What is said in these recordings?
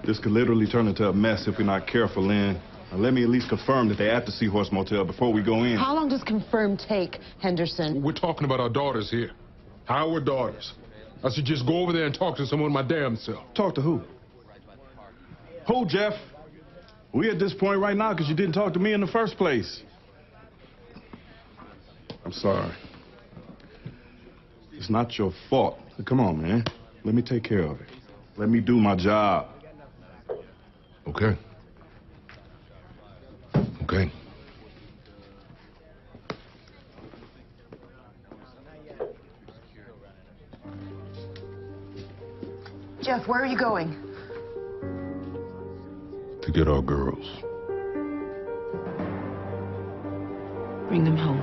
This could literally turn into a mess if we're not careful, Lynn. Now, let me at least confirm that they're at the Seahorse Motel before we go in. How long does confirm take, Henderson? We're talking about our daughters here. Our daughters. I should just go over there and talk to someone my damn self. Talk to who? Who, Jeff? We at this point right now because you didn't talk to me in the first place. I'm sorry. It's not your fault. Come on, man. Let me take care of it. Let me do my job. Okay. Okay. Jeff, where are you going? To get our girls. Bring them home.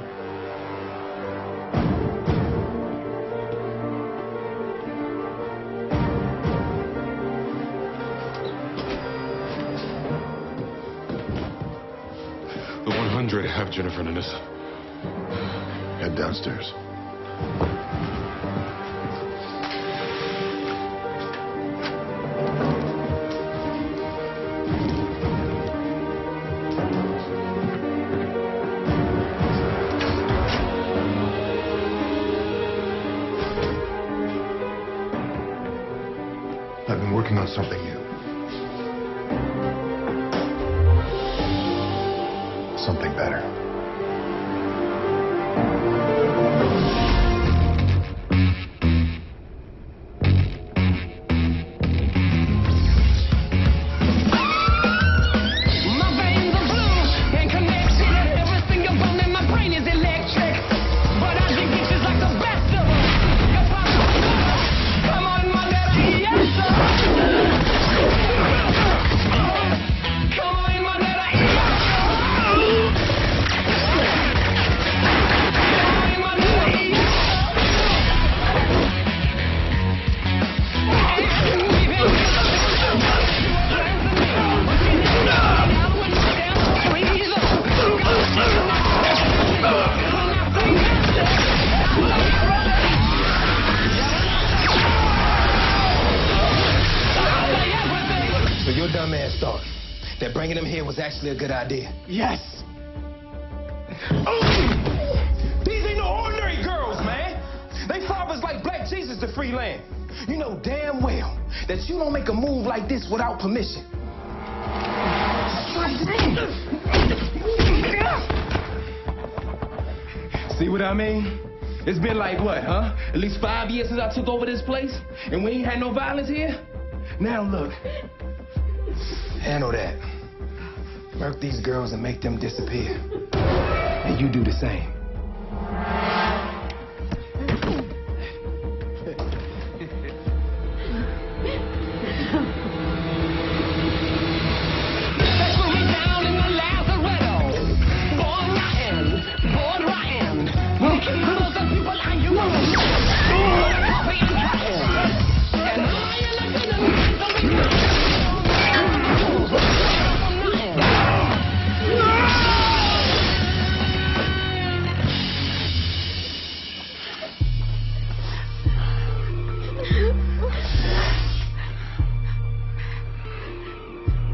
The 100 have Jennifer and Anissa. Head downstairs. I've been working on something new. Something better. So your dumb ass thought that bringing them here was actually a good idea? Yes. These ain't no ordinary girls, man. They fathers like Black Jesus to free land. You know damn well that you don't make a move like this without permission. See what I mean? It's been like what, huh? At least 5 years since I took over this place, and we ain't had no violence here? Now look, handle that. Murk these girls and make them disappear. And you do the same.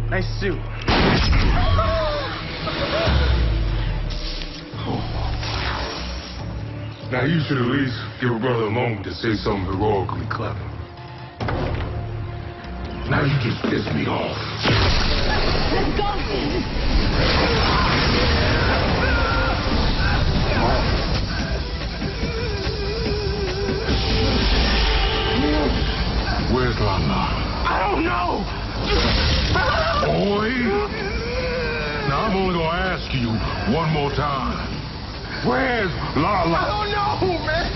Nice suit. Now you should at least give a brother a moment to say something heroically clever. Now you just pissed me off. Let's go. Where's Lala? I don't know. Boy! Now I'm only gonna ask you one more time. Where's Lala? I don't know, man.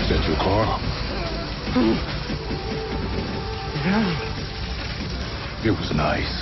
Is that your car? Yeah. It was nice.